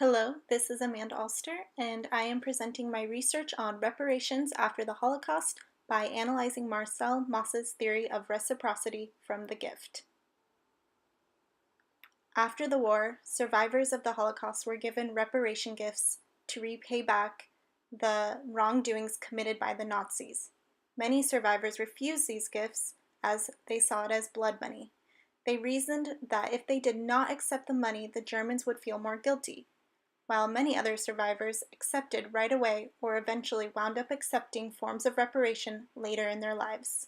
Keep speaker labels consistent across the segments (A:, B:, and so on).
A: Hello, this is Amanda Alster, and I am presenting my research on reparations after the Holocaust by analyzing Marcel Mauss's theory of reciprocity from the gift. After the war, survivors of the Holocaust were given reparation gifts to repay back the wrongdoings committed by the Nazis. Many survivors refused these gifts as they saw it as blood money. They reasoned that if they did not accept the money, the Germans would feel more guilty, while many other survivors accepted right away or eventually wound up accepting forms of reparation later in their lives.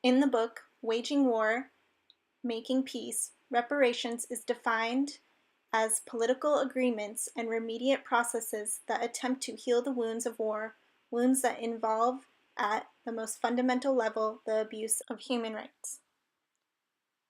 A: In the book, Waging War, Making Peace, reparations is defined as political agreements and remediate processes that attempt to heal the wounds of war, wounds that involve, at the most fundamental level, the abuse of human rights.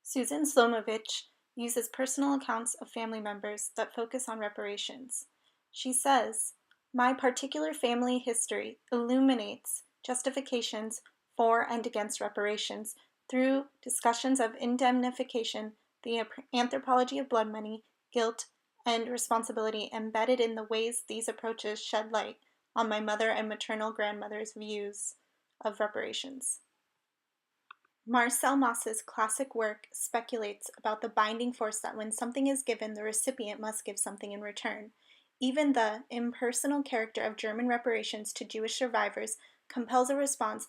A: Susan Slyomovics uses personal accounts of family members that focus on reparations. She says, "My particular family history illuminates justifications for and against reparations through discussions of indemnification, the anthropology of blood money, guilt, and responsibility embedded in the ways these approaches shed light on my mother and maternal grandmother's views of reparations." Marcel Mauss's classic work speculates about the binding force that when something is given, the recipient must give something in return. Even the impersonal character of German reparations to Jewish survivors compels a response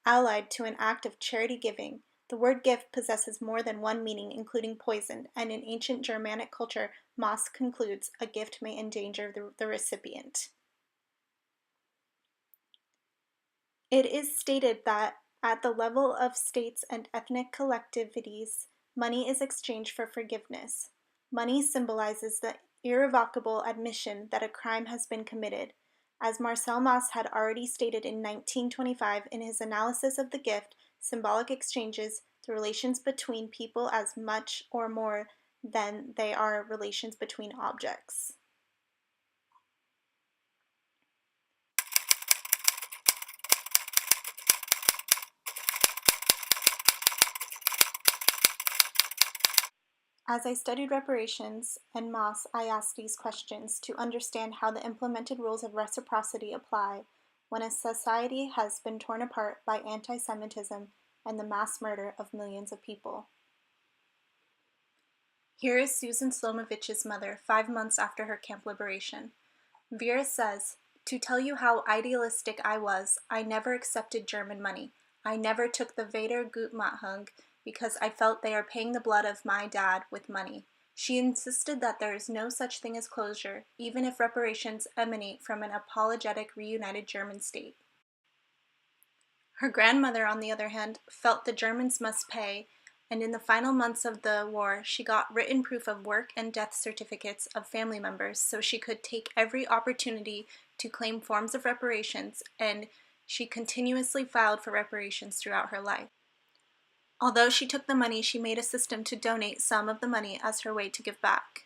A: allied to an act of charity giving. The word gift possesses more than one meaning, including poison, and in ancient Germanic culture, Mauss concludes a gift may endanger the recipient. It is stated that at the level of states and ethnic collectivities, money is exchanged for forgiveness. Money symbolizes the irrevocable admission that a crime has been committed. As Marcel Mauss had already stated in 1925 in his analysis of the gift, symbolic exchanges the relations between people as much or more than they are relations between objects. As I studied reparations and Mauss, I asked these questions to understand how the implemented rules of reciprocity apply when a society has been torn apart by antisemitism and the mass murder of millions of people. Here is Susan Slyomovics' mother 5 months after her camp liberation. Vera says, "To tell you how idealistic I was, I never accepted German money. I never took the Wiedergutmachung because I felt they are paying the blood of my dad with money. She insisted that there is no such thing as closure, even if reparations emanate from an apologetic reunited German state." Her grandmother, on the other hand, felt the Germans must pay, and in the final months of the war she got written proof of work and death certificates of family members so she could take every opportunity to claim forms of reparations, and she continuously filed for reparations throughout her life. Although she took the money, she made a system to donate some of the money as her way to give back.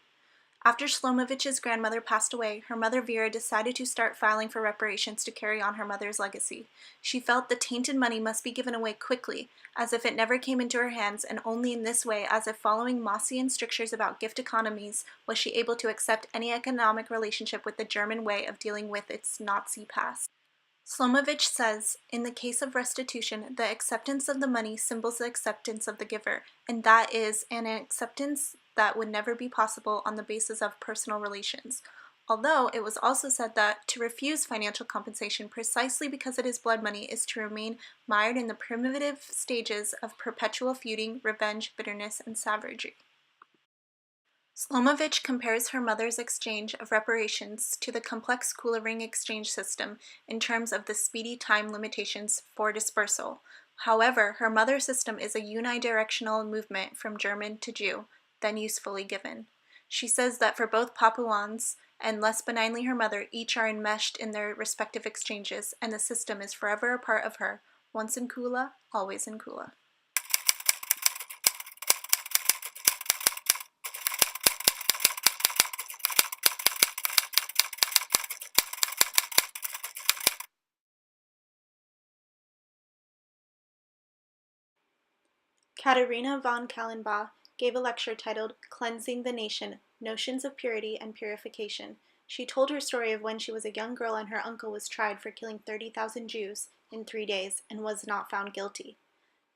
A: After Slyomovics' grandmother passed away, her mother Vera decided to start filing for reparations to carry on her mother's legacy. She felt the tainted money must be given away quickly, as if it never came into her hands, and only in this way, as if following Maussian strictures about gift economies, was she able to accept any economic relationship with the German way of dealing with its Nazi past. Slyomovics says, in the case of restitution, the acceptance of the money symbols the acceptance of the giver, and that is an acceptance that would never be possible on the basis of personal relations. Although it was also said that to refuse financial compensation precisely because it is blood money is to remain mired in the primitive stages of perpetual feuding, revenge, bitterness, and savagery. Slyomovics compares her mother's exchange of reparations to the complex Kula ring exchange system in terms of the speedy time limitations for dispersal. However, her mother's system is a unidirectional movement from German to Jew, then usefully given. She says that for both Papuans and, less benignly, her mother, each are enmeshed in their respective exchanges, and the system is forever a part of her, once in Kula, always in Kula. Katharina von Kallenbach gave a lecture titled "Cleansing the Nation: Notions of Purity and Purification. She told her story of when she was a young girl and her uncle was tried for killing 30,000 Jews in 3 days and was not found guilty.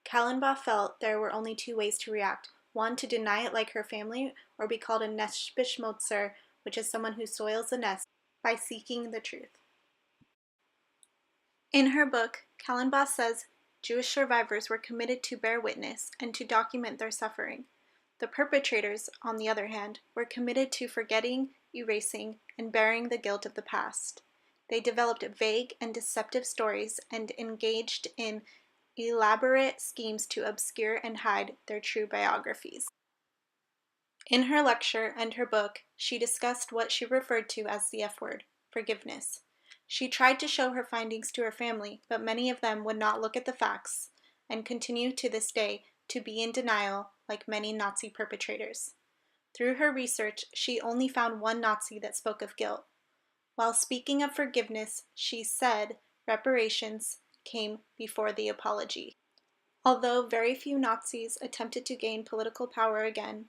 A: Kallenbach felt there were only two ways to react: one, to deny it like her family, or be called a Nestbeschmutzer, which is someone who soils the nest by seeking the truth. In her book, Kallenbach says Jewish survivors were committed to bear witness and to document their suffering. The perpetrators, on the other hand, were committed to forgetting, erasing, and bearing the guilt of the past. They developed vague and deceptive stories and engaged in elaborate schemes to obscure and hide their true biographies. In her lecture and her book, she discussed what she referred to as the F word, forgiveness. She tried to show her findings to her family, but many of them would not look at the facts and continue to this day to be in denial like many Nazi perpetrators. Through her research, she only found one Nazi that spoke of guilt. While speaking of forgiveness, she said reparations came before the apology. Although very few Nazis attempted to gain political power again,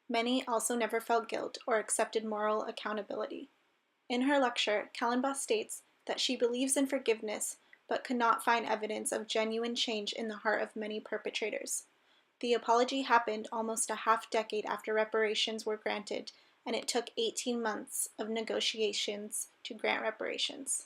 A: many also never felt guilt or accepted moral accountability. In her lecture, Kallenbach states that she believes in forgiveness but could not find evidence of genuine change in the heart of many perpetrators. The apology happened almost a half-decade after reparations were granted, and it took 18 months of negotiations to grant reparations.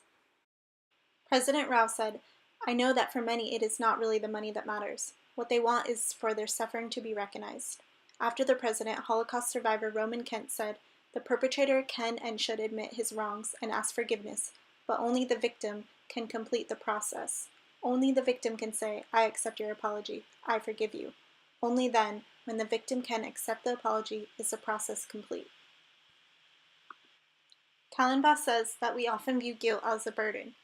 A: President Rao said, "I know that for many it is not really the money that matters. What they want is for their suffering to be recognized." After the president, Holocaust survivor Roman Kent said, "The perpetrator can and should admit his wrongs and ask forgiveness, but only the victim can complete the process. Only the victim can say, 'I accept your apology. I forgive you.' Only then, when the victim can accept the apology, is the process complete." Kallenbach says that we often view guilt as a burden,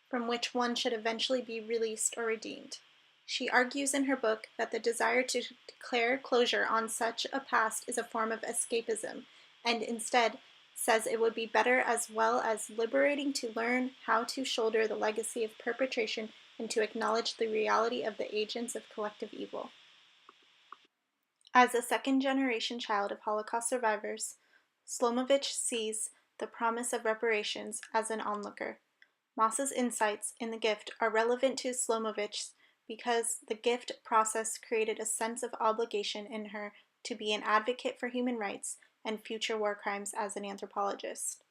A: from which one should eventually be released or redeemed. She argues in her book that the desire to declare closure on such a past is a form of escapism, and instead says it would be better as well as liberating to learn how to shoulder the legacy of perpetration and to acknowledge the reality of the agents of collective evil. As a second-generation child of Holocaust survivors, Slyomovics sees the promise of reparations as an onlooker. Mauss's insights in The Gift are relevant to Slyomovics because the gift process created a sense of obligation in her to be an advocate for human rights and future war crimes as an anthropologist.